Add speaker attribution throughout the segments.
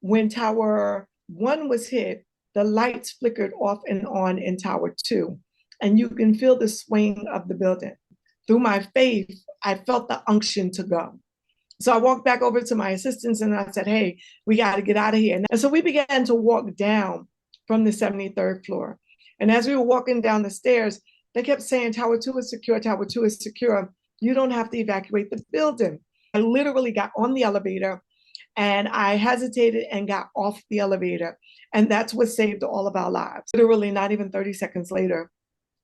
Speaker 1: when Tower 1 was hit, the lights flickered off and on in Tower 2, and you can feel the swaying of the building. Through my faith, I felt the unction to go. So I walked back over to my assistants and I said, hey, we got to get out of here. And so we began to walk down from the 73rd floor. And as we were walking down the stairs, they kept saying, Tower 2 is secure, Tower 2 is secure. You don't have to evacuate the building. I literally got on the elevator and I hesitated and got off the elevator. And that's what saved all of our lives. Literally, not even 30 seconds later,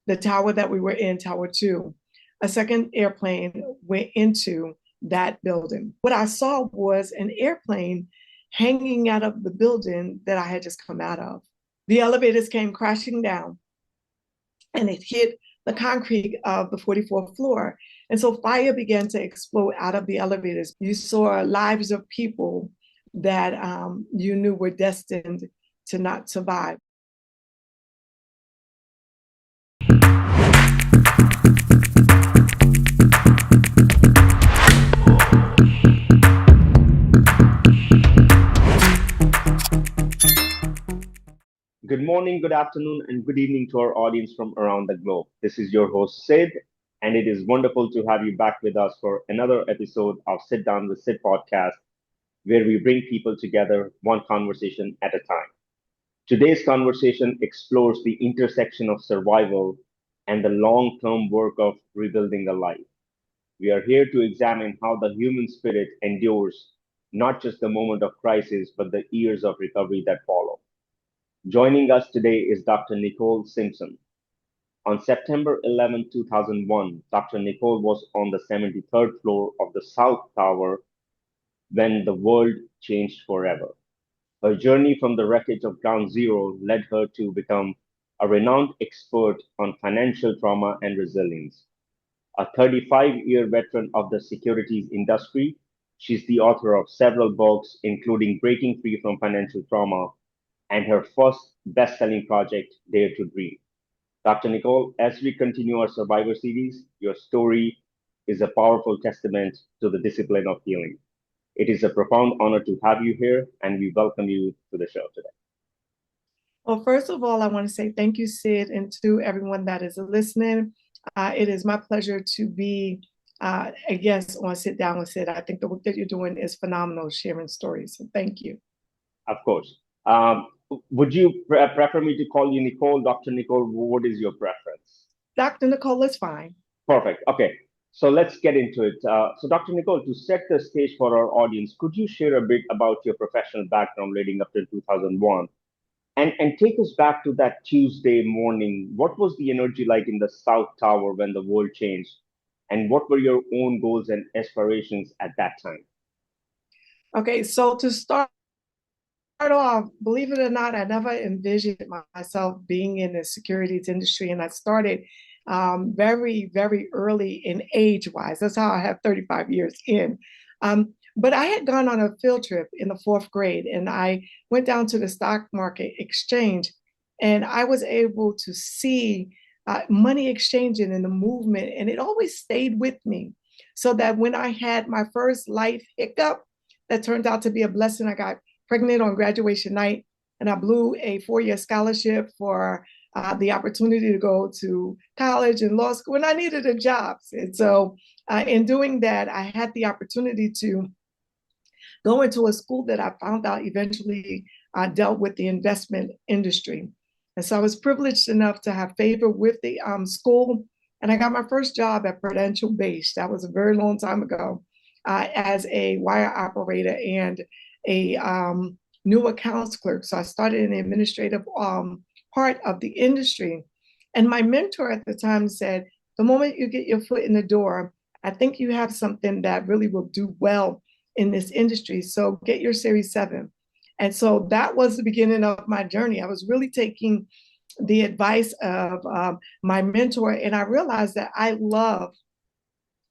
Speaker 1: the tower that we were in, Tower 2, a second airplane went into that building. What I saw was an airplane hanging out of the building that I had just come out of. The elevators came crashing down and it hit the concrete of the 44th floor. And so fire began to explode out of the elevators. You saw lives of people that you knew were destined to not survive.
Speaker 2: Good morning, good afternoon, and good evening to our audience from around the globe. This is your host, Sid, and it is wonderful to have you back with us for another episode of Sit Down with Sid podcast, where we bring people together one conversation at a time. Today's conversation explores the intersection of survival and the long term work of rebuilding a life. We are here to examine how the human spirit endures not just the moment of crisis, but the years of recovery that follow. Joining us today is Dr. Nicole Simpson. On September 11, 2001, Dr. Nicole was on the 73rd floor of the South Tower when the world changed forever. Her journey from the wreckage of Ground Zero led her to become a renowned expert on financial trauma and resilience. A 35-year veteran of the securities industry, she's the author of several books, including Breaking Free from Financial Trauma and her first best-selling project, Dare to Dream. Dr. Nicole, as we continue our Survivor series, your story is a powerful testament to the discipline of healing. It is a profound honor to have you here, and we welcome you to the show today.
Speaker 1: Well, first of all, I want to say thank you, Sid, and to everyone that is listening. It is my pleasure to be a guest on Sit Down with Sid. I think the work that you're doing is phenomenal, sharing stories. So thank you.
Speaker 2: Of course. Would you prefer me to call you Nicole, Dr. Nicole? What is your preference?
Speaker 1: Dr. Nicole is fine.
Speaker 2: Perfect. Okay. So let's get into it. So, Dr. Nicole, to set the stage for our audience, could you share a bit about your professional background leading up to 2001? And take us back to that Tuesday morning. What was the energy like in the South Tower when the world changed? And what were your own goals and aspirations at that time?
Speaker 1: Okay, so to start off, believe it or not, I never envisioned myself being in the securities industry. And I started very, very early in age-wise. That's how I have 35 years in. But I had gone on a field trip in the fourth grade, and I went down to the stock market exchange, and I was able to see money exchanging and the movement, and it always stayed with me. So that when I had my first life hiccup, that turned out to be a blessing. I got pregnant on graduation night, and I blew a 4-year scholarship for the opportunity to go to college and law school, and I needed a job. And so in doing that, I had the opportunity to go into a school that I found out eventually dealt with the investment industry. And so I was privileged enough to have favor with the school, and I got my first job at Prudential Base. That was a very long time ago as a wire operator and a new accounts clerk. So I started in the administrative part of the industry. And my mentor at the time said, the moment you get your foot in the door, I think you have something that really will do well in this industry. So get your Series 7. And so that was the beginning of my journey. I was really taking the advice of my mentor, and I realized that I love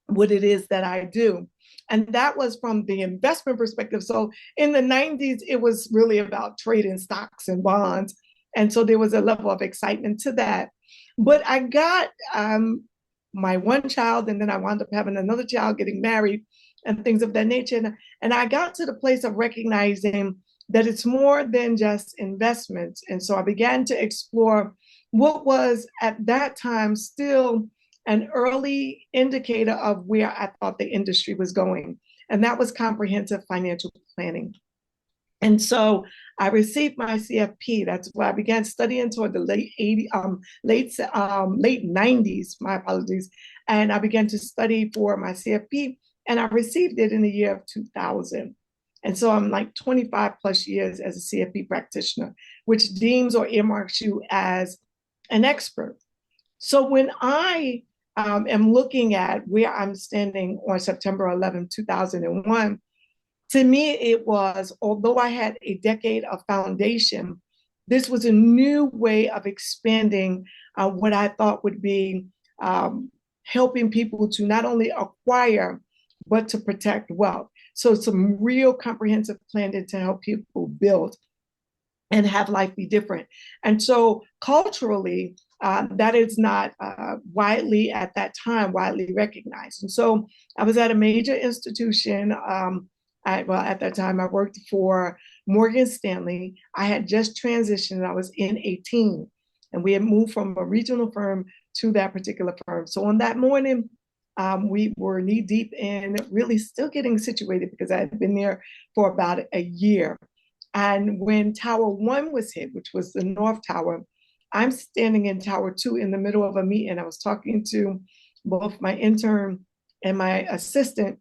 Speaker 1: what it is that I do. And that was from the investment perspective. So in the 90s, it was really about trading stocks and bonds. And so there was a level of excitement to that. But I got my one child, and then I wound up having another child, getting married and things of that nature. And I got to the place of recognizing that it's more than just investments. And so I began to explore what was at that time still an early indicator of where I thought the industry was going. And that was comprehensive financial planning. And so I received my CFP. That's where I began studying toward the late 90s, my apologies. And I began to study for my CFP, and I received it in the year of 2000. And so I'm like 25 plus years as a CFP practitioner, which deems or earmarks you as an expert. So when I am looking at where I'm standing on September 11, 2001, to me, it was, although I had a decade of foundation, this was a new way of expanding what I thought would be helping people to not only acquire, but to protect wealth. So some real comprehensive planning to help people build and have life be different. And so culturally, that is not widely at that time, widely recognized. And so I was at a major institution. At that time, I worked for Morgan Stanley. I had just transitioned. I was in a team, and we had moved from a regional firm to that particular firm. So on that morning, we were knee deep in really still getting situated because I had been there for about a year. And when Tower 1 was hit, which was the North Tower, I'm standing in Tower 2 in the middle of a meeting. I was talking to both my intern and my assistant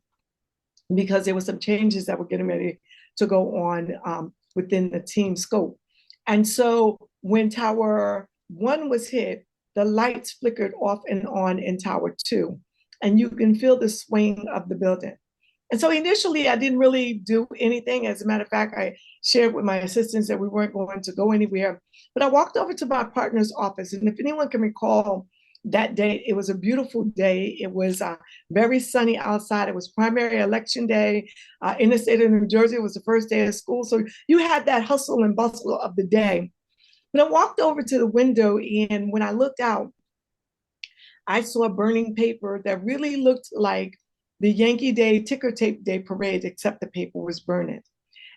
Speaker 1: because there were some changes that were getting ready to go on within the team scope. And so when Tower 1 was hit, the lights flickered off and on in Tower 2, and you can feel the swing of the building. And so initially, I didn't really do anything. As a matter of fact, I shared with my assistants that we weren't going to go anywhere. But I walked over to my partner's office. And if anyone can recall that day, it was a beautiful day. It was very sunny outside. It was primary election day in the state of New Jersey. It was the first day of school. So you had that hustle and bustle of the day. But I walked over to the window, and when I looked out, I saw a burning paper that really looked like the Yankee Day ticker tape day parade, except the paper was burning.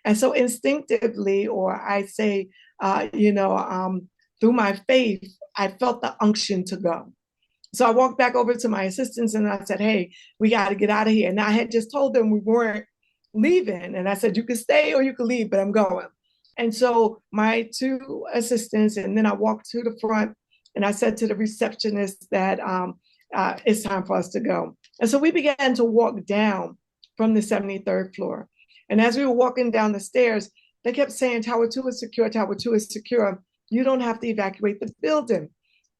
Speaker 1: And so instinctively, or I say, through my faith, I felt the unction to go. So I walked back over to my assistants and I said, hey, we got to get out of here. And I had just told them we weren't leaving. And I said, you can stay or you can leave, but I'm going. And so my two assistants, and then I walked to the front and I said to the receptionist that it's time for us to go. And so we began to walk down from the 73rd floor. And as we were walking down the stairs, they kept saying, Tower 2 is secure, Tower 2 is secure. You don't have to evacuate the building.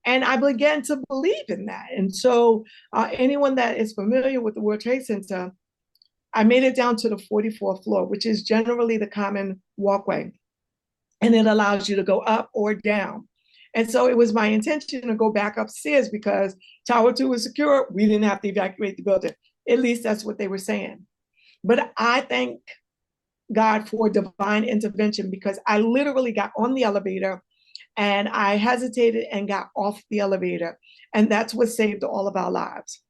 Speaker 1: And I began to believe in that. And so anyone that is familiar with the World Trade Center, I made it down to the 44th floor, which is generally the common walkway. And it allows you to go up or down. And so it was my intention to go back upstairs because Tower 2 was secure. We didn't have to evacuate the building. At least that's what they were saying. But I thank God for divine intervention because I literally got on the elevator and I hesitated and got off the elevator. And that's what saved all of our lives.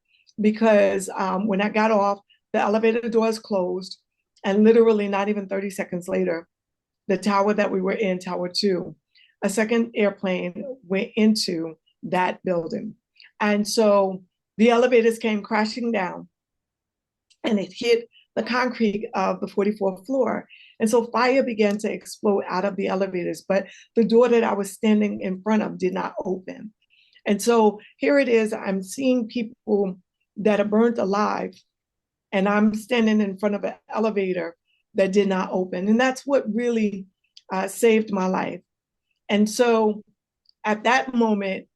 Speaker 1: Because when I got off, the elevator doors closed. And literally not even 30 seconds later, the tower that we were in, Tower 2, a second airplane went into that building. And so the elevators came crashing down and it hit the concrete of the 44th floor. And so fire began to explode out of the elevators, but the door that I was standing in front of did not open. And so here it is, I'm seeing people that are burnt alive, and I'm standing in front of an elevator that did not open. And that's what really saved my life. And so at that moment,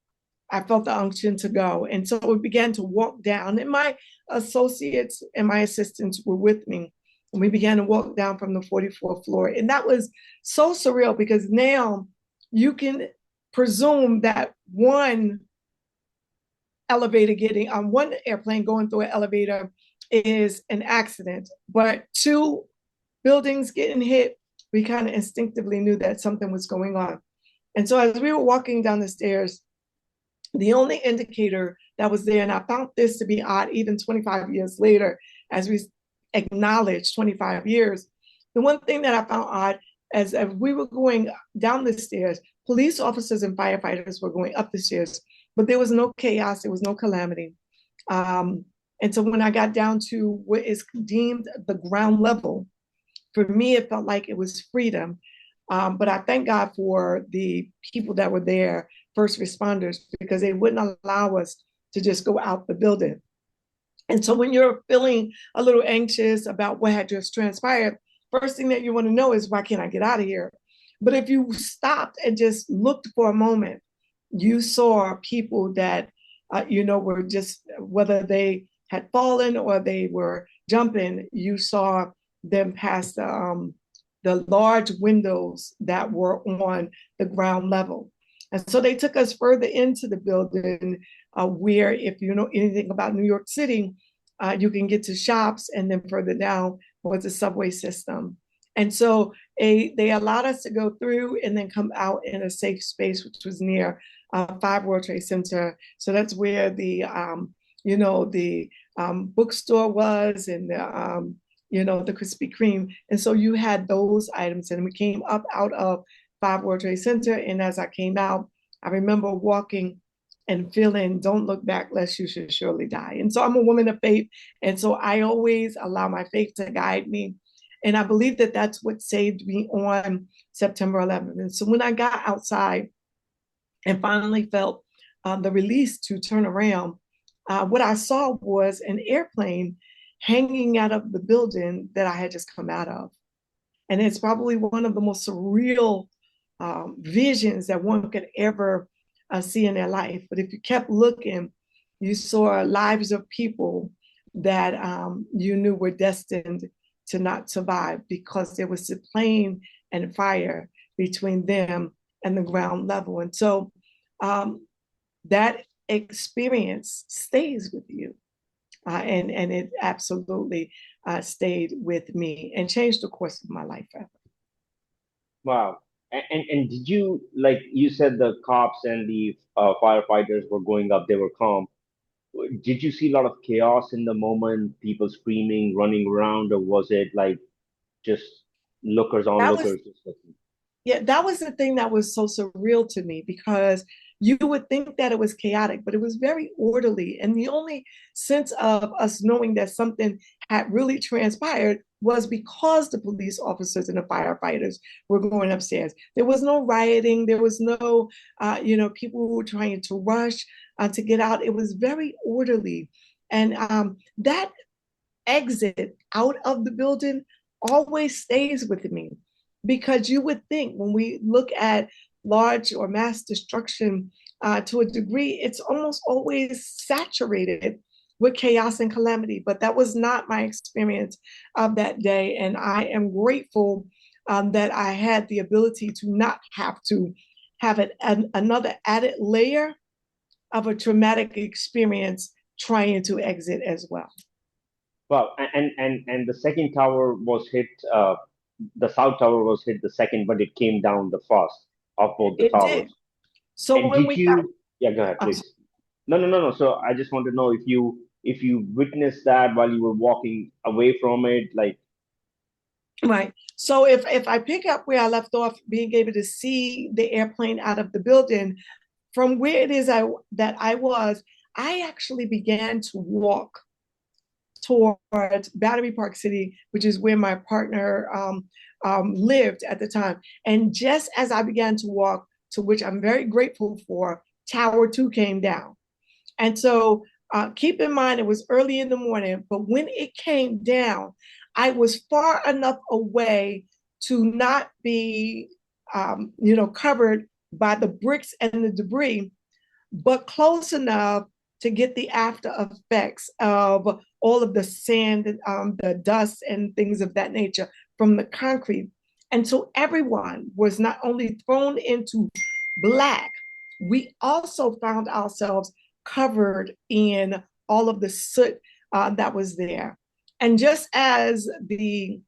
Speaker 1: I felt the unction to go. And so we began to walk down, and my associates and my assistants were with me. And we began to walk down from the 44th floor. And that was so surreal because now you can presume that one elevator getting on one airplane going through an elevator is an accident, but two buildings getting hit, we kind of instinctively knew that something was going on. And so as we were walking down the stairs, the only indicator that was there, and I found this to be odd even 25 years later, as we acknowledged 25 years, the one thing that I found odd, as we were going down the stairs, police officers and firefighters were going up the stairs, but there was no chaos, there was no calamity. Um, and so when I got down to what is deemed the ground level, for me, it felt like it was freedom. But I thank God for the people that were there, first responders, because they wouldn't allow us to just go out the building. And so when you're feeling a little anxious about what had just transpired, first thing that you want to know is, why can't I get out of here? But if you stopped and just looked for a moment, you saw people that, were just, whether they had fallen or they were jumping, you saw them past the large windows that were on the ground level. And so they took us further into the building, where, if you know anything about New York City, you can get to shops, and then further down was the subway system. And so they allowed us to go through and then come out in a safe space, which was near 5 World Trade Center. So that's where the bookstore was, and the Krispy Kreme. And so you had those items, and we came up out of 5 World Trade Center. And as I came out, I remember walking and feeling, don't look back lest you should surely die. And so I'm a woman of faith. And so I always allow my faith to guide me. And I believe that that's what saved me on September 11th. And so when I got outside and finally felt the release to turn around, what I saw was an airplane hanging out of the building that I had just come out of. And it's probably one of the most surreal visions that one could ever see in their life. But if you kept looking, you saw lives of people that you knew were destined to not survive, because there was a plane and fire between them and the ground level. And so that experience stays with you. And it absolutely stayed with me and changed the course of my life forever.
Speaker 2: Wow. And did you, like you said, the cops and the firefighters were going up, they were calm. Did you see a lot of chaos in the moment, people screaming, running around, or was it like just lookers
Speaker 1: That was
Speaker 2: onlookers just looking?
Speaker 1: Yeah, that was the thing that was so surreal to me, because you would think that it was chaotic, but it was very orderly. And the only sense of us knowing that something had really transpired was because the police officers and the firefighters were going upstairs. There was no rioting. There was no, people who were trying to rush to get out. It was very orderly. And that exit out of the building always stays with me, because you would think when we look at large or mass destruction, to a degree, it's almost always saturated with chaos and calamity. But that was not my experience of that day. And I am grateful that I had the ability to not have to have another added layer of a traumatic experience trying to exit as well.
Speaker 2: Wow. And the second tower was hit, the south tower was hit the second, but it came down the first of both the
Speaker 1: It did.
Speaker 2: towers.
Speaker 1: So
Speaker 2: And
Speaker 1: when
Speaker 2: did
Speaker 1: we got,
Speaker 2: you, yeah, go ahead,
Speaker 1: I'm
Speaker 2: please. No, no, no, no. So I just want to know if you witnessed that while you were walking away from it, like,
Speaker 1: Right. So if I pick up where I left off, being able to see the airplane out of the building from where it is that I was, I actually began to walk towards Battery Park City, which is where my partner lived at the time. And just as I began to walk, to which I'm very grateful for, Tower 2 came down. And so keep in mind, it was early in the morning, but when it came down, I was far enough away to not be, covered by the bricks and the debris, but close enough to get the after effects of all of the sand, the dust, and things of that nature from the concrete. And so everyone was not only thrown into black, we also found ourselves covered in all of the soot that was there. And just as the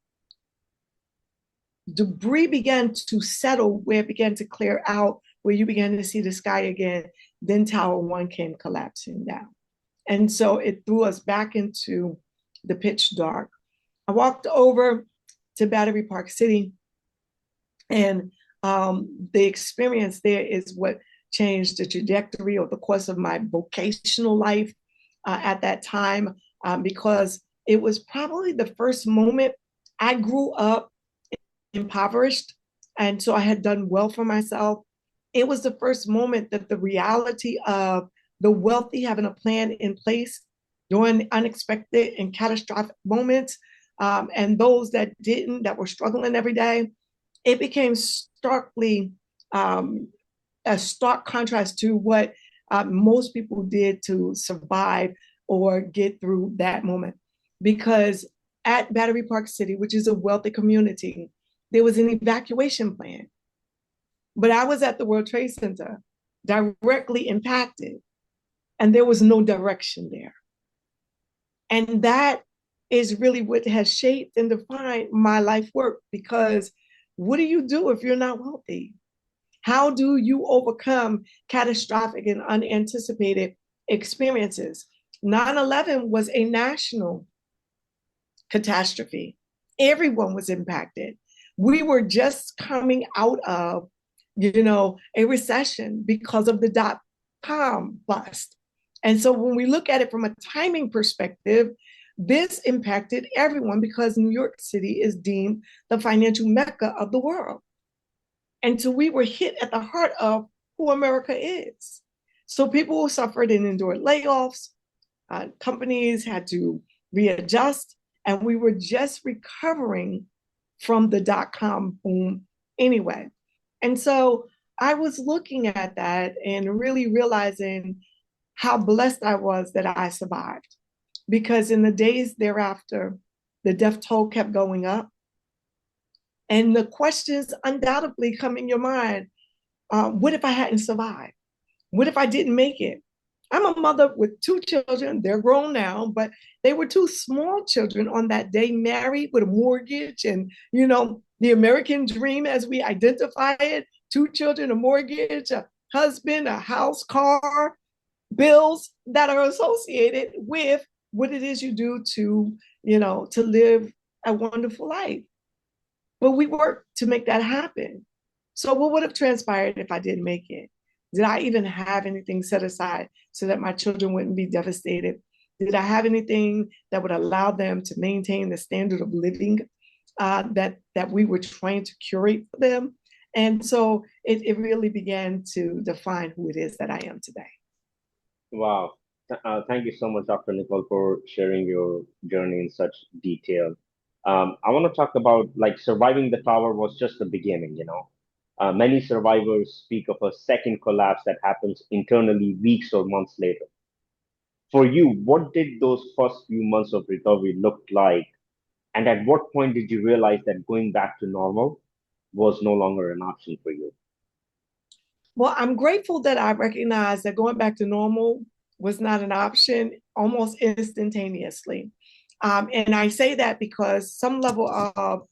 Speaker 1: debris began to settle, where it began to clear out, where you began to see the sky again, then Tower 1 came collapsing down. And so it threw us back into the pitch dark. I walked over to Battery Park City, And the experience there is what changed the trajectory or the course of my vocational life at that time, because it was probably the first moment. I grew up impoverished, and so I had done well for myself. It was the first moment that the reality of the wealthy having a plan in place during unexpected and catastrophic moments, and those that didn't, that were struggling every day, it became starkly a stark contrast to what most people did to survive or get through that moment. Because at Battery Park City, which is a wealthy community, there was an evacuation plan. But I was at the World Trade Center, directly impacted, and there was no direction there. And that is really what has shaped and defined my life work, because what do you do if you're not wealthy? How do you overcome catastrophic and unanticipated experiences? 9/11 was a national catastrophe. Everyone was impacted. We were just coming out of, a recession because of the dot-com bust. And so when we look at it from a timing perspective, this impacted everyone because New York City is deemed the financial mecca of the world. And so we were hit at the heart of who America is. So people suffered and endured layoffs. Companies had to readjust, and we were just recovering from the dot-com boom anyway. And so I was looking at that and really realizing how blessed I was that I survived. Because in the days thereafter, the death toll kept going up. And the questions undoubtedly come in your mind. What if I hadn't survived? What if I didn't make it? I'm a mother with two children. They're grown now, but they were two small children on that day, married with a mortgage and, the American dream as we identify it, two children, a mortgage, a husband, a house, car, bills that are associated with what it is you do to live a wonderful life. But we worked to make that happen. So what would have transpired if I didn't make it? Did I even have anything set aside so that my children wouldn't be devastated? Did I have anything that would allow them to maintain the standard of living that we were trying to curate for them? And so it really began to define who it is that I am today.
Speaker 2: Wow. Thank you so much, Dr. Nicole, for sharing your journey in such detail. I want to talk about like surviving the tower was just the beginning, you know. Many survivors speak of a second collapse that happens internally weeks or months later. For you, what did those first few months of recovery look like? And at what point did you realize that going back to normal was no longer an option for you?
Speaker 1: Well, I'm grateful that I recognized that going back to normal was not an option almost instantaneously. And I say that because some level of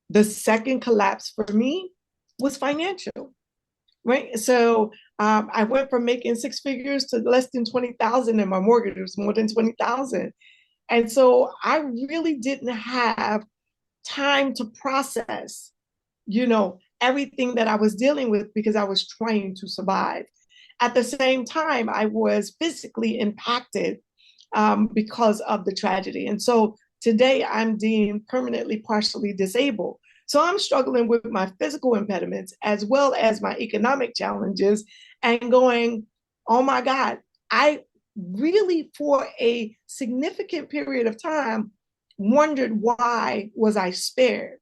Speaker 1: the second collapse for me was financial, right? So I went from making six figures to less than 20,000, and my mortgage was more than 20,000. And so I really didn't have time to process, everything that I was dealing with because I was trying to survive. At the same time, I was physically impacted because of the tragedy. And so today I'm deemed permanently partially disabled. So I'm struggling with my physical impediments as well as my economic challenges and going, oh my God, I really for a significant period of time wondered why was I spared?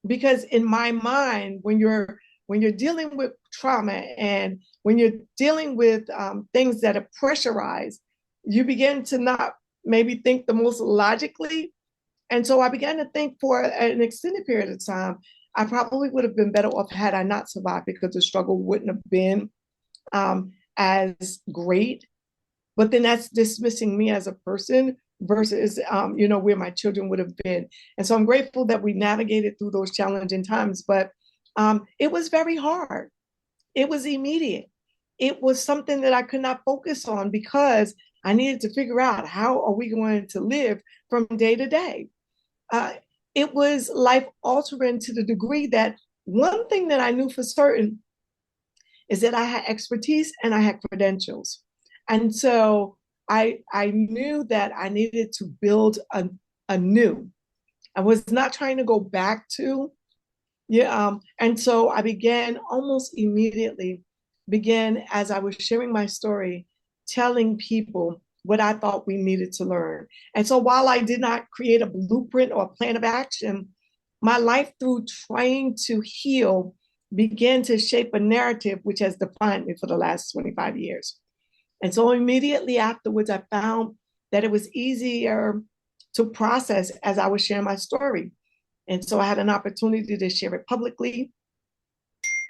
Speaker 1: Because in my mind, when you're dealing with trauma and when you're dealing with things that are pressurized, you begin to not maybe think the most logically. And so I began to think for an extended period of time, I probably would have been better off had I not survived because the struggle wouldn't have been as great. But then that's dismissing me as a person versus where my children would have been. And so I'm grateful that we navigated through those challenging times, but it was very hard. It was immediate. It was something that I could not focus on because I needed to figure out how are we going to live from day to day. Uh, it was life altering to the degree that One thing that I knew for certain is that I had expertise and I had credentials. And so I knew that I needed to build a new. I was not trying to go back to, yeah. And so I began almost immediately, began as I was sharing my story, telling people what I thought we needed to learn. And so while I did not create a blueprint or a plan of action, my life through trying to heal began to shape a narrative which has defined me for the last 25 years. And so immediately afterwards, I found that it was easier to process as I was sharing my story. And so I had an opportunity to share it publicly.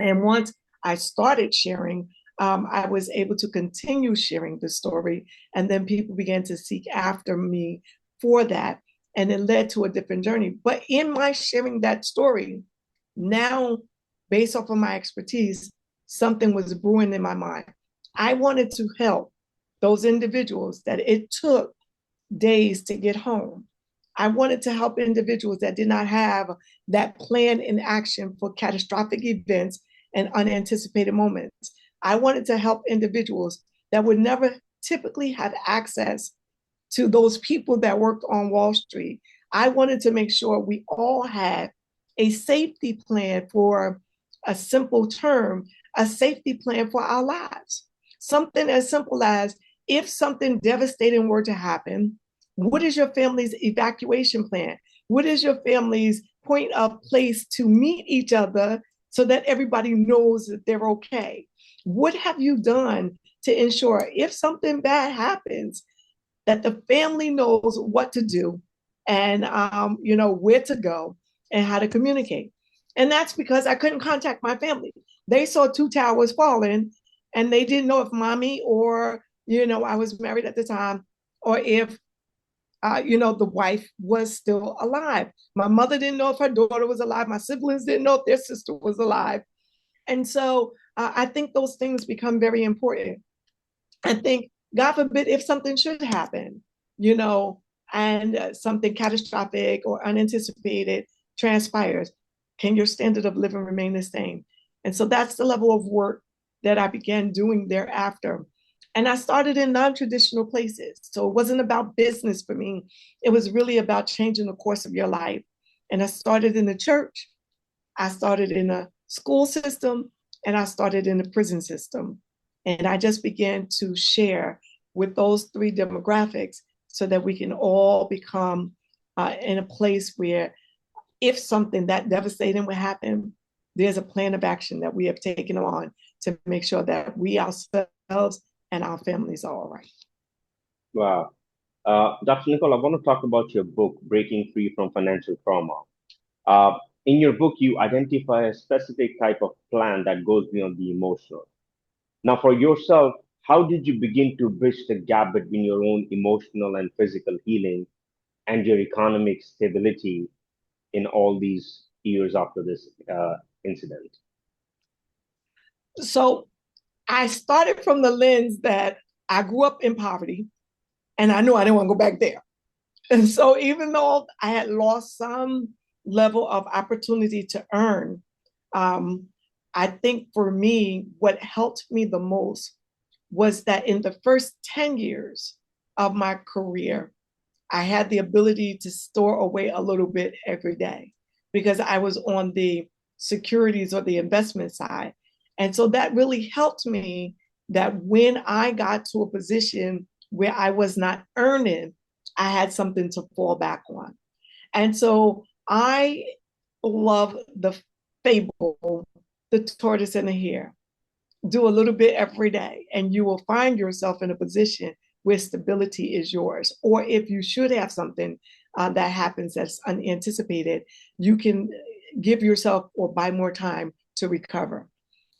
Speaker 1: And once I started sharing, I was able to continue sharing the story. And then people began to seek after me for that. And it led to a different journey. But in my sharing that story, now, based off of my expertise, something was brewing in my mind. I wanted to help those individuals that it took days to get home. I wanted to help individuals that did not have that plan in action for catastrophic events and unanticipated moments. I wanted to help individuals that would never typically have access to those people that worked on Wall Street. I wanted to make sure we all had a safety plan for a simple term, a safety plan for our lives. Something as simple as if something devastating were to happen, what is your family's evacuation plan? What is your family's point of place to meet each other so that everybody knows that they're okay? What have you done to ensure if something bad happens, that the family knows what to do and where to go and how to communicate? And that's because I couldn't contact my family. They saw two towers falling and they didn't know if mommy or I was married at the time, or if the wife was still alive. My mother didn't know if her daughter was alive. My siblings didn't know if their sister was alive. And so I think those things become very important. I think, God forbid, if something should happen, and something catastrophic or unanticipated transpires, can your standard of living remain the same? And so that's the level of work that I began doing thereafter. And I started in non-traditional places. So it wasn't about business for me. It was really about changing the course of your life. And I started in the church, I started in a school system, and I started in the prison system. And I just began to share with those three demographics so that we can all become in a place where if something that devastating would happen, there's a plan of action that we have taken on to make sure that we ourselves and our families are all right.
Speaker 2: Wow. Dr. Nicole, I want to talk about your book, Breaking Free from Financial Trauma. Uh, in your book, you identify a specific type of plan that goes beyond the emotional. Now, for yourself, how did you begin to bridge the gap between your own emotional and physical healing and your economic stability in all these years after this incident?
Speaker 1: So I started from the lens that I grew up in poverty and I knew I didn't want to go back there. And so even though I had lost some level of opportunity to earn, um, I think for me, what helped me the most was that in the first 10 years of my career, I had the ability to store away a little bit every day because I was on the securities or the investment side. And so that really helped me that when I got to a position where I was not earning, I had something to fall back on. And so I love the fable, the tortoise and the hare. Do a little bit every day, and you will find yourself in a position where stability is yours. Or if you should have something that happens that's unanticipated, you can give yourself or buy more time to recover.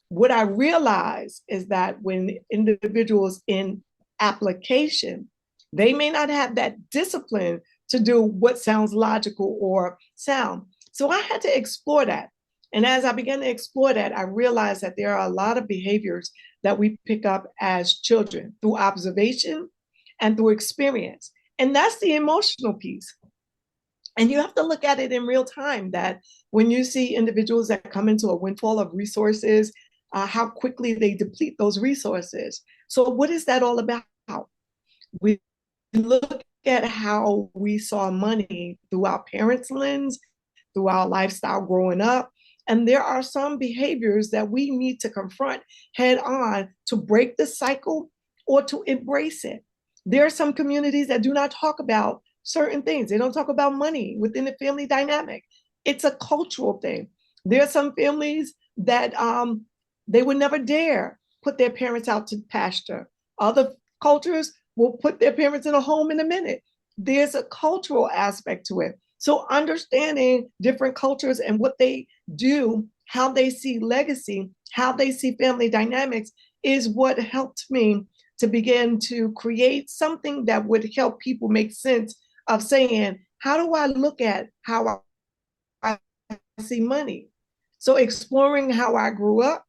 Speaker 1: What I realize is that when individuals in application, they may not have that discipline to do what sounds logical or sound. So I had to explore that. And as I began to explore that, I realized that there are a lot of behaviors that we pick up as children through observation and through experience. And that's the emotional piece. And you have to look at it in real time that when you see individuals that come into a windfall of resources, how quickly they deplete those resources. So, what is that all about? We look at how we saw money through our parents' lens, through our lifestyle growing up. And there are some behaviors that we need to confront head on to break the cycle or to embrace it. There are some communities that do not talk about certain things. They don't talk about money within the family dynamic. It's a cultural thing. There are some families that they would never dare put their parents out to pasture. Other cultures will put their parents in a home in a minute. There's a cultural aspect to it. So understanding different cultures and what they do, how they see legacy, how they see family dynamics is what helped me to begin to create something that would help people make sense of saying, how do I look at how I see money? So exploring how I grew up,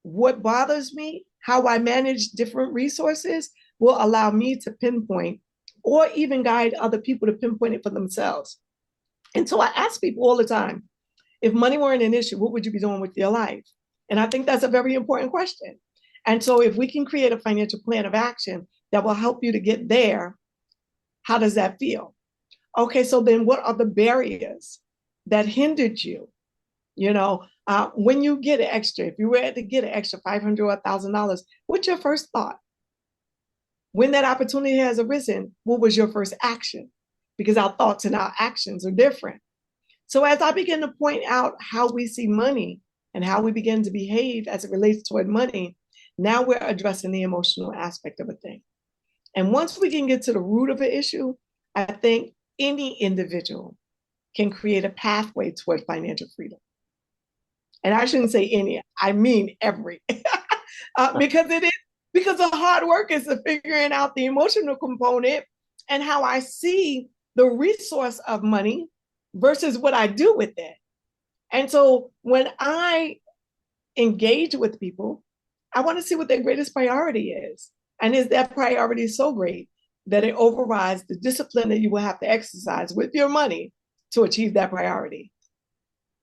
Speaker 1: what bothers me, how I manage different resources will allow me to pinpoint or even guide other people to pinpoint it for themselves. And so I ask people all the time, if money weren't an issue, what would you be doing with your life? And I think that's a very important question. And so if we can create a financial plan of action that will help you to get there, how does that feel? Okay, so then what are the barriers that hindered you? When you get an extra, if you were to get an extra $500 or $1,000, what's your first thought? When that opportunity has arisen, what was your first action? Because our thoughts and our actions are different. So as I begin to point out how we see money and how we begin to behave as it relates toward money, now we're addressing the emotional aspect of a thing. And once we can get to the root of an issue, I think any individual can create a pathway toward financial freedom. And I shouldn't say any, I mean every, because the hard work is the figuring out the emotional component and how I see the resource of money versus what I do with it. And so when I engage with people, I want to see what their greatest priority is. And is that priority so great that it overrides the discipline that you will have to exercise with your money to achieve that priority?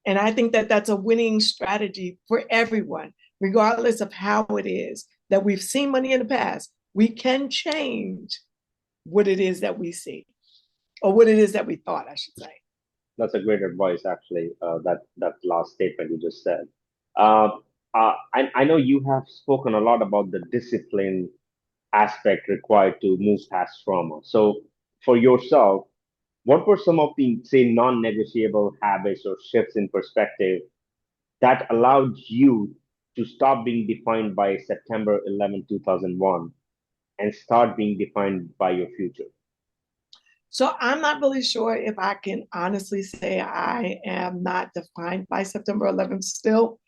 Speaker 1: And I think that that's a winning strategy for everyone, regardless of how it is that we've seen money in the past. We can change what it is that we see, or what it is that we thought, I should say.
Speaker 2: That's a great advice, actually. That last statement you just said. Uh, I know you have spoken a lot about the discipline aspect required to move past trauma. So, for yourself, what were some of the, say, non-negotiable habits or shifts in perspective that allowed you to stop being defined by September 11, 2001 and start being defined by your future?
Speaker 1: So I'm not really sure if I can honestly say I am not defined by September 11th still,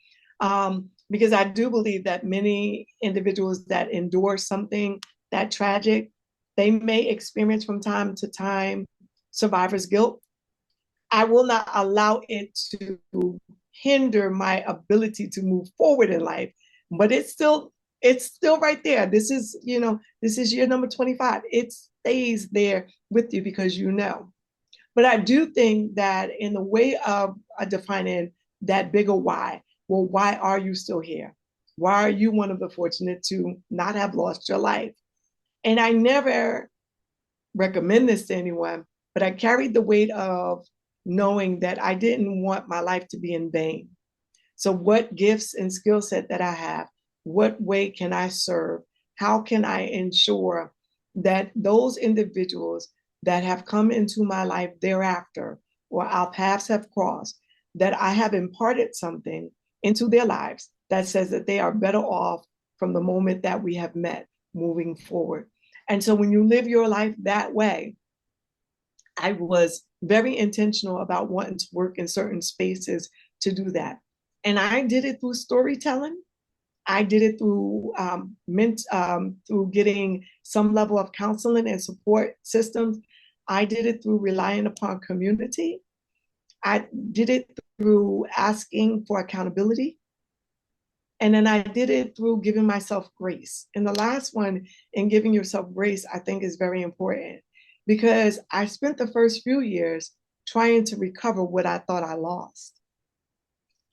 Speaker 1: because I do believe that many individuals that endure something that tragic, they may experience from time to time survivor's guilt. I will not allow it to hinder my ability to move forward in life, but it's still right there. This is year number 25. It stays there with you because you know. But I do think that in the way of defining that bigger why, well, why are you still here? Why are you one of the fortunate to not have lost your life? And I never recommend this to anyone, but I carried the weight of knowing that I didn't want my life to be in vain. So, what gifts and skill set that I have? What way can I serve? How can I ensure that those individuals that have come into my life thereafter, or our paths have crossed, that I have imparted something into their lives that says that they are better off from the moment that we have met moving forward? And so, when you live your life that way, I was very intentional about wanting to work in certain spaces to do that. And I did it through storytelling. I did it through getting some level of counseling and support systems. I did it through relying upon community. I did it through asking for accountability. And then I did it through giving myself grace. And the last one, in giving yourself grace, I think is very important because I spent the first few years trying to recover what I thought I lost.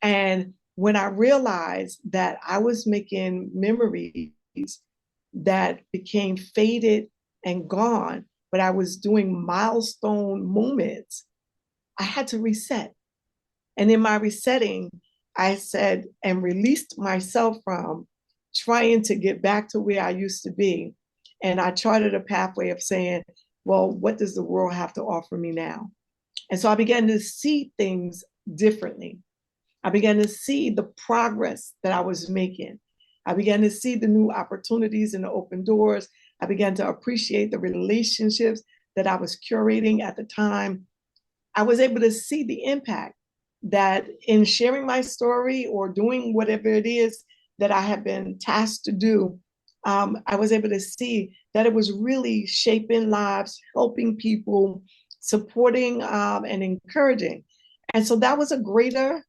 Speaker 1: And when I realized that I was making memories that became faded and gone, but I was doing milestone moments, I had to reset. And in my resetting, I said and released myself from trying to get back to where I used to be. And I charted a pathway of saying, well, what does the world have to offer me now? And so I began to see things differently. I began to see the progress that I was making. I began to see the new opportunities and the open doors. I began to appreciate the relationships that I was curating at the time. I was able to see the impact that in sharing my story or doing whatever it is that I have been tasked to do, I was able to see that it was really shaping lives, helping people, supporting and encouraging. And so that was a greater,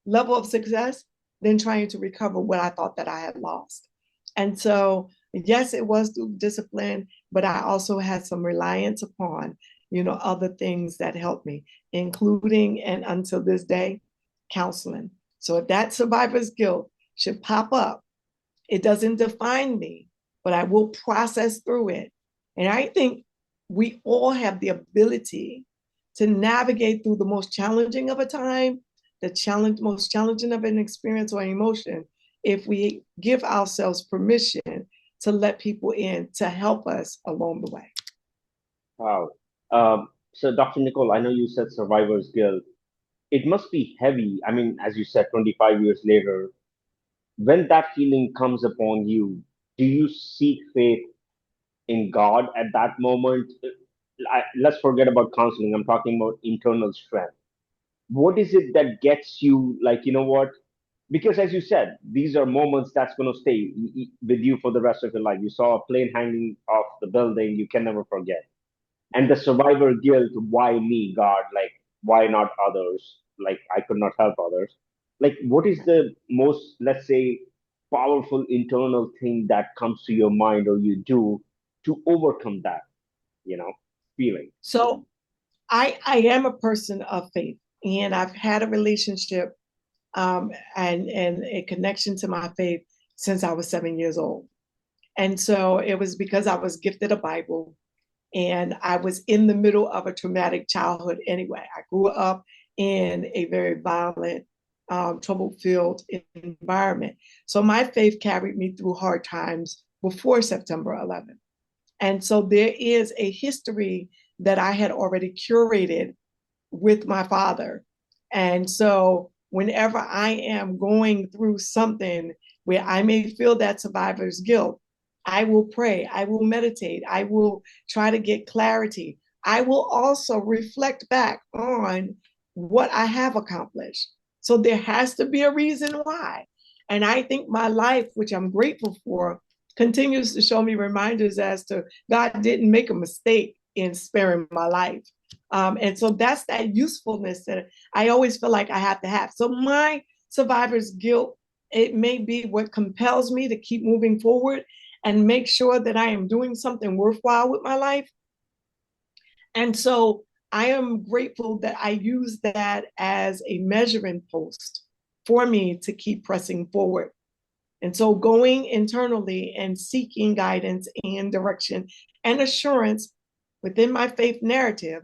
Speaker 1: level of success than trying to recover what I thought that I had lost. And so, yes, it was through discipline, but I also had some reliance upon, other things that helped me, including and until this day, counseling. So if that survivor's guilt should pop up, it doesn't define me, but I will process through it. And I think we all have the ability to navigate through the most challenging of a time, most challenging of an experience or emotion, if we give ourselves permission to let people in to help us along the way.
Speaker 2: Wow. So, Dr. Nicole, I know you said survivor's guilt. It must be heavy. I mean, as you said, 25 years later, when that feeling comes upon you, do you seek faith in God at that moment? Let's forget about counseling. I'm talking about internal strength. What is it that gets you, like, you know what? Because as you said, these are moments that's going to stay with you for the rest of your life. You saw a plane hanging off the building, you can never forget. And the survivor guilt, why me, God? Like, why not others? Like, I could not help others. Like, what is the most, let's say, powerful internal thing that comes to your mind or you do to overcome that, you know, feeling?
Speaker 1: So I am a person of faith, and I've had a relationship and a connection to my faith since I was 7 years old. And so it was because I was gifted a Bible and I was in the middle of a traumatic childhood anyway. I grew up in a very violent, trouble-filled environment. So my faith carried me through hard times before September 11th. And so there is a history that I had already curated with my father. And so whenever I am going through something where I may feel that survivor's guilt, I will pray, I will meditate, I will try to get clarity. I will also reflect back on what I have accomplished. So there has to be a reason why. And I think my life, which I'm grateful for, continues to show me reminders as to God didn't make a mistake in sparing my life. And so that's that usefulness that I always feel like I have to have. So my survivor's guilt, it may be what compels me to keep moving forward and make sure that I am doing something worthwhile with my life. And so I am grateful that I use that as a measuring post for me to keep pressing forward. And so going internally and seeking guidance and direction and assurance within my faith narrative,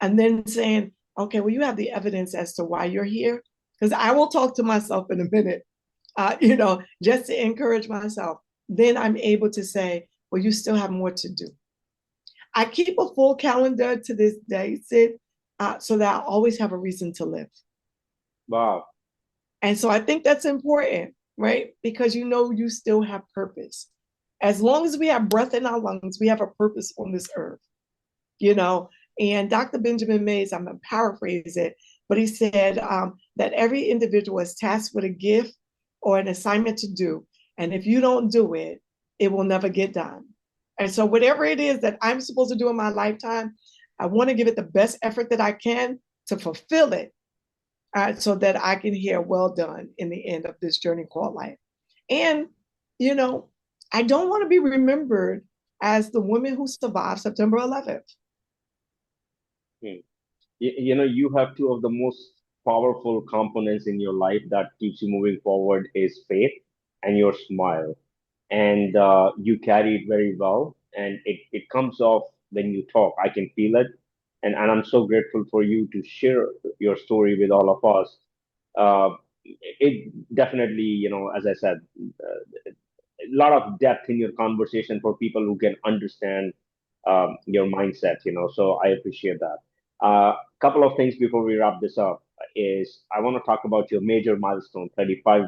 Speaker 1: and then saying, okay, well, you have the evidence as to why you're here. Because I will talk to myself in a minute, just to encourage myself. Then I'm able to say, well, you still have more to do. I keep a full calendar to this day, Sid, so that I always have a reason to live.
Speaker 2: Wow.
Speaker 1: And so I think that's important, right? Because you still have purpose. As long as we have breath in our lungs, we have a purpose on this earth, you know. And Dr. Benjamin Mays, I'm going to paraphrase it, but he said that every individual is tasked with a gift or an assignment to do. And if you don't do it, it will never get done. And so whatever it is that I'm supposed to do in my lifetime, I want to give it the best effort that I can to fulfill it, so that I can hear well done in the end of this journey called life. And, I don't want to be remembered as the woman who survived September 11th.
Speaker 2: You have two of the most powerful components in your life that keeps you moving forward is faith and your smile. And you carry it very well. And it comes off when you talk. I can feel it. And I'm so grateful for you to share your story with all of us. It definitely, as I said, a lot of depth in your conversation for people who can understand your mindset, so I appreciate that. Couple of things before we wrap this up is I want to talk about your major milestone, 35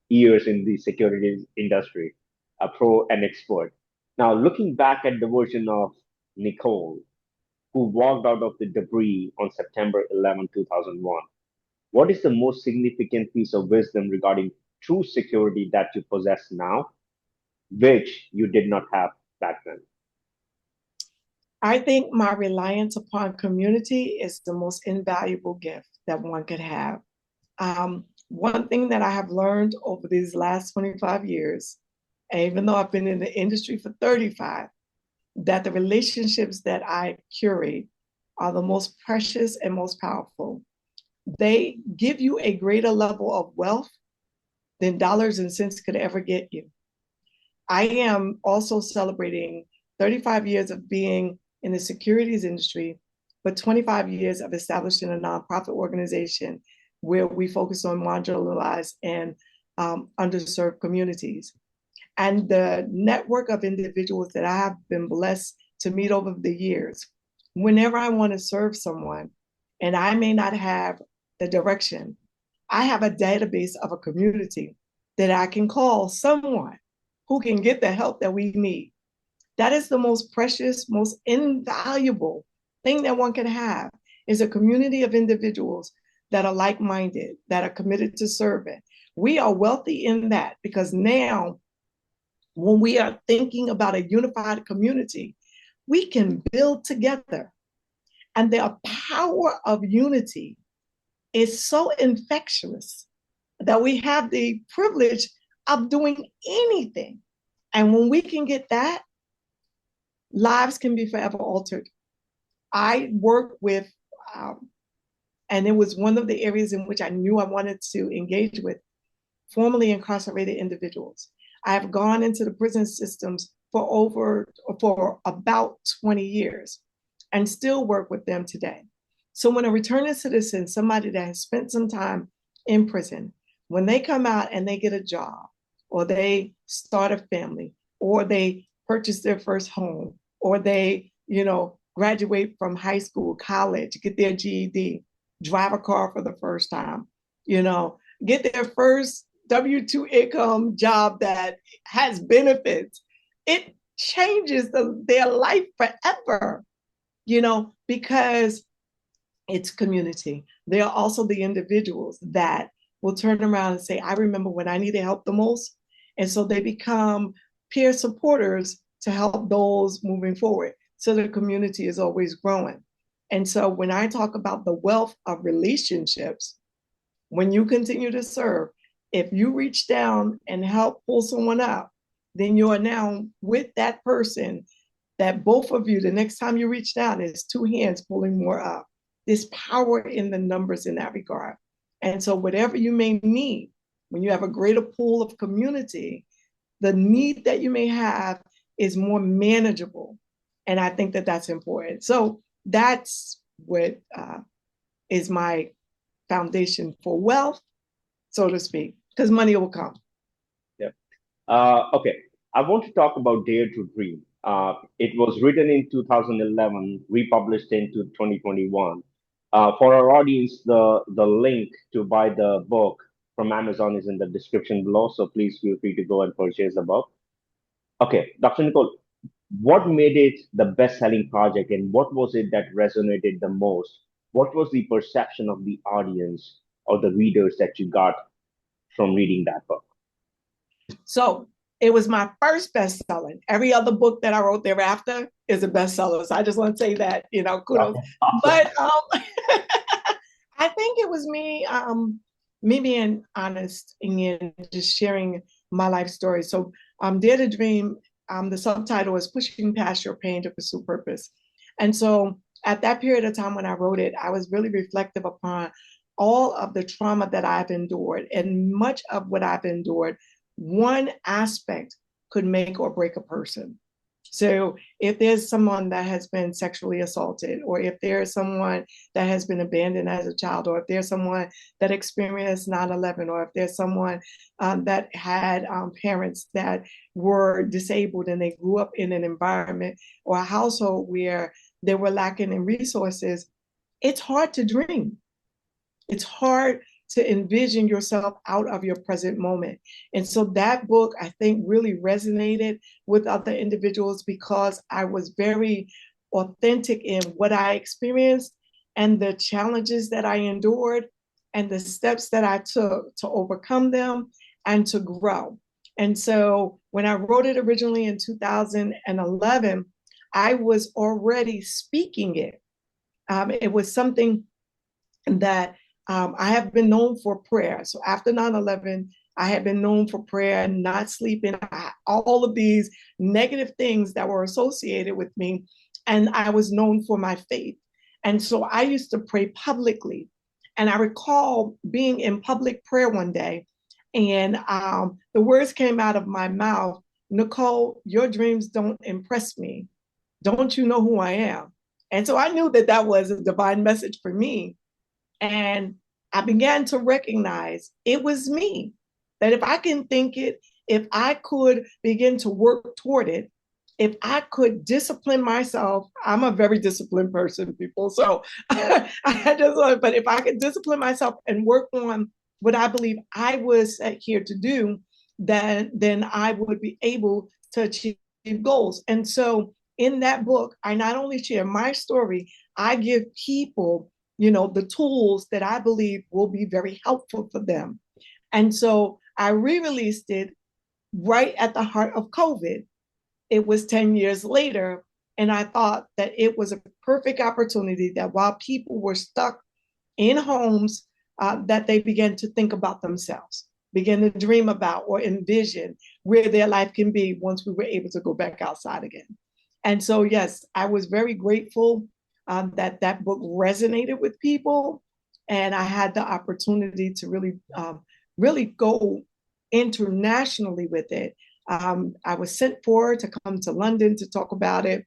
Speaker 2: years in the securities industry, a pro and expert. Now, looking back at the version of Nicole, who walked out of the debris on September 11, 2001, what is the most significant piece of wisdom regarding true security that you possess now, which you did not have back then?
Speaker 1: I think my reliance upon community is the most invaluable gift that one could have. One thing that I have learned over these last 25 years, and even though I've been in the industry for 35, that the relationships that I curate are the most precious and most powerful. They give you a greater level of wealth than dollars and cents could ever get you. I am also celebrating 35 years of being in the securities industry, but 25 years of establishing a nonprofit organization where we focus on marginalized and underserved communities. And the network of individuals that I have been blessed to meet over the years, whenever I want to serve someone and I may not have the direction, I have a database of a community that I can call someone who can get the help that we need. That is the most precious, most invaluable thing that one can have is a community of individuals that are like-minded, that are committed to serving. We are wealthy in that because now when we are thinking about a unified community, we can build together. And the power of unity is so infectious that we have the privilege of doing anything. And when we can get that, lives can be forever altered. I work with, and it was one of the areas in which I knew I wanted to engage with formerly incarcerated individuals. I have gone into the prison systems for about 20 years and still work with them today. So when a returning citizen, somebody that has spent some time in prison, when they come out and they get a job or they start a family or they purchase their first home or they, graduate from high school, college, get their GED, drive a car for the first time, get their first W-2 income job that has benefits, it changes their life forever, because it's community. There are also the individuals that will turn around and say, I remember when I needed help the most. And so they become peer supporters to help those moving forward. So the community is always growing. And so when I talk about the wealth of relationships, when you continue to serve, if you reach down and help pull someone up, then you are now with that person that both of you, the next time you reach down, is two hands pulling more up. There's power in the numbers in that regard. And so whatever you may need, when you have a greater pool of community, the need that you may have is more manageable. And I think that that's important. So that's what is my foundation for wealth, so to speak, because money will come.
Speaker 2: Yeah. Okay. I want to talk about Dare to Dream. It was written in 2011, republished into 2021. For our audience, the link to buy the book from Amazon is in the description below, so please feel free to go and purchase the book. Okay, Dr. Nicole, what made it the best-selling project, and what was it that resonated the most? What was the perception of the audience or the readers that you got from reading that book?
Speaker 1: So it was my first bestseller. Every other book that I wrote thereafter is a bestseller. So I just want to say that, kudos.
Speaker 2: Okay, awesome.
Speaker 1: But I think it was me being honest and just sharing my life story. So Dare to Dream, the subtitle is Pushing Past Your Pain to Pursue Purpose. And so at that period of time when I wrote it, I was really reflective upon all of the trauma that I've endured. And much of what I've endured, one aspect could make or break a person. So if there's someone that has been sexually assaulted, or if there's someone that has been abandoned as a child, or if there's someone that experienced 9/11, or if there's someone that had parents that were disabled and they grew up in an environment or a household where they were lacking in resources, it's hard to dream. It's hard to envision yourself out of your present moment. And so that book, I think, really resonated with other individuals because I was very authentic in what I experienced and the challenges that I endured and the steps that I took to overcome them and to grow. And so when I wrote it originally in 2011, I was already speaking it. It was something that I have been known for prayer. So after 9/11, I had been known for prayer, not sleeping, all of these negative things that were associated with me. And I was known for my faith. And so I used to pray publicly. And I recall being in public prayer one day, and the words came out of my mouth, Nicole, your dreams don't impress me. Don't you know who I am? And so I knew that that was a divine message for me. And I began to recognize it was me, that if I can think it, if I could begin to work toward it, if I could discipline myself, I'm a very disciplined person, people. So I just, but if I could discipline myself and work on what I believe I was set here to do, then I would be able to achieve goals. And so in that book, I not only share my story, I give people the tools that I believe will be very helpful for them. And so I re-released it right at the heart of COVID. It was 10 years later, and I thought that it was a perfect opportunity that while people were stuck in homes, that they began to think about themselves, begin to dream about or envision where their life can be once we were able to go back outside again. And so, yes, I was very grateful that that book resonated with people, and I had the opportunity to really go internationally with it. I was sent for to come to London to talk about it,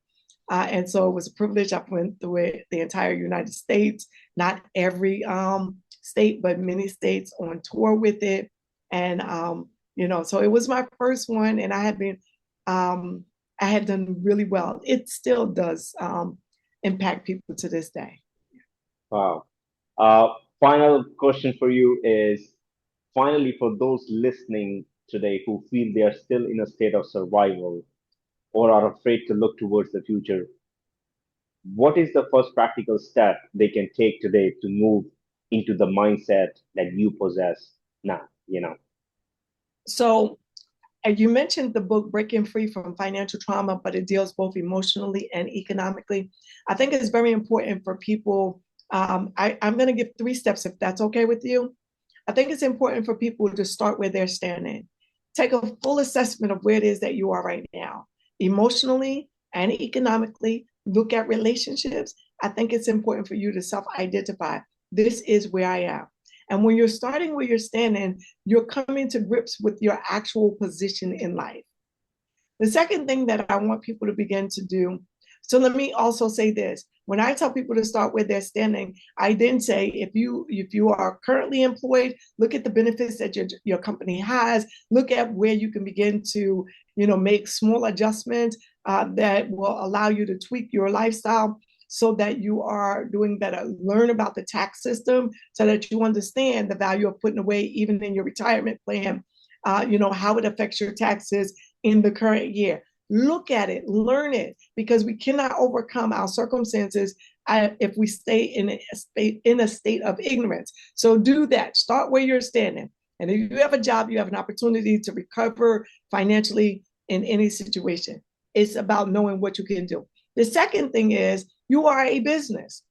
Speaker 1: and so it was a privilege. I went through it, the entire United States, not every state, but many states on tour with it, and so it was my first one, and I had done really well. It still does. Impact people to this day.
Speaker 2: Wow. Uh, Final question for you is, finally, for those listening today who feel they are still in a state of survival or are afraid to look towards the future, what is the first practical step they can take today to move into the mindset that you possess now?
Speaker 1: So you mentioned the book Breaking Free from Financial Trauma, but it deals both emotionally and economically. I think it's very important for people. I'm going to give 3 steps if that's okay with you. I think it's important for people to start where they're standing. Take a full assessment of where it is that you are right now, emotionally and economically. Look at relationships. I think it's important for you to self-identify. This is where I am. And when you're starting where you're standing, you're coming to grips with your actual position in life. The second thing that I want people to begin to do, so let me also say this. When I tell people to start where they're standing, I then say, if you are currently employed, look at the benefits that your company has. Look at where you can begin to, make small adjustments that will allow you to tweak your lifestyle so that you are doing better. Learn about the tax system so that you understand the value of putting away even in your retirement plan, how it affects your taxes in the current year. Look at it, learn it, because we cannot overcome our circumstances if we stay in a state of ignorance. So do that. Start where you're standing. And if you have a job, you have an opportunity to recover financially in any situation. It's about knowing what you can do. The second thing is you are a business.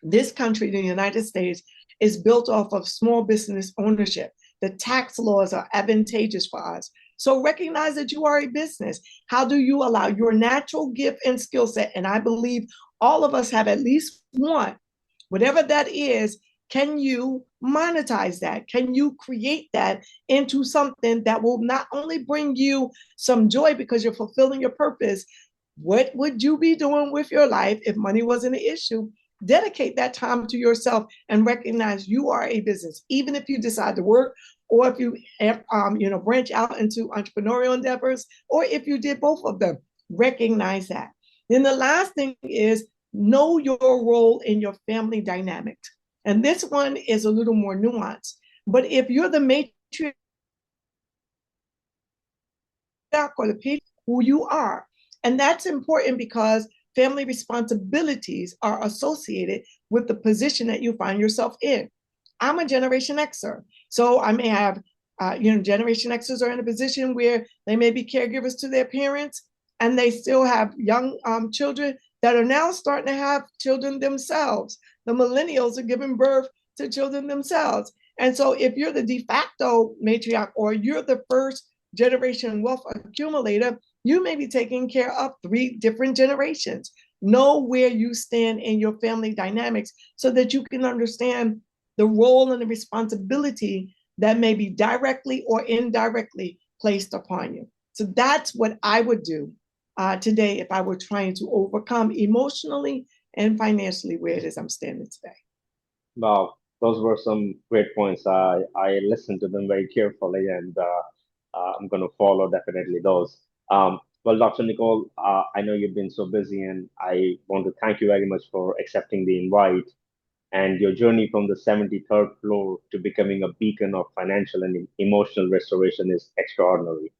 Speaker 1: This country, the United States, is built off of small business ownership. The tax laws are advantageous for us. So recognize that you are a business. How do you allow your natural gift and skill set? And I believe All of us have at least one. Whatever that is, can you monetize that? Can you create that into something that will not only bring you some joy because you're fulfilling your purpose? What would you be doing with your life if money wasn't an issue? Dedicate that time to yourself and recognize you are a business, even if you decide to work or if you branch out into entrepreneurial endeavors, or if you did both of them. Recognize that. Then the last thing is know your role in your family dynamics. And this one is a little more nuanced. But if you're the matriarch or the patriarch, who you are. And that's important because family responsibilities are associated with the position that you find yourself in. I'm a Generation Xer. So I may have, Generation Xers are in a position where they may be caregivers to their parents and they still have young children that are now starting to have children themselves. The millennials are giving birth to children themselves. And so if you're the de facto matriarch or you're the first generation wealth accumulator, you may be taking care of 3 different generations. Know where you stand in your family dynamics so that you can understand the role and the responsibility that may be directly or indirectly placed upon you. So that's what I would do today if I were trying to overcome emotionally and financially where it is I'm standing today.
Speaker 2: Wow, those were some great points. I listened to them very carefully, and I'm going to follow definitely those. Well, Dr. Nicole, I know you've been so busy, and I want to thank you very much for accepting the invite. And your journey from the 73rd floor to becoming a beacon of financial and emotional restoration is extraordinary.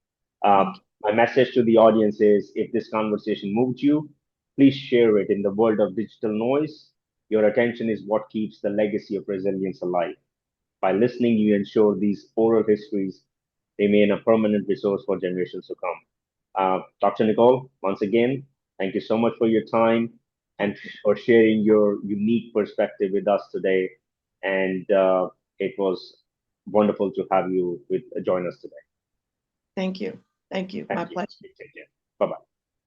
Speaker 2: Uh, my message to the audience is if this conversation moved you, please share it. In the world of digital noise, your attention is what keeps the legacy of resilience alive. By listening, you ensure these oral histories remain a permanent resource for generations to come. Dr. Nicole, once again, thank you so much for your time and for sharing your unique perspective with us today. And it was wonderful to have you join us today.
Speaker 1: Thank you. Thank you. My
Speaker 2: Thank you.
Speaker 1: pleasure.
Speaker 2: Take care. Bye bye.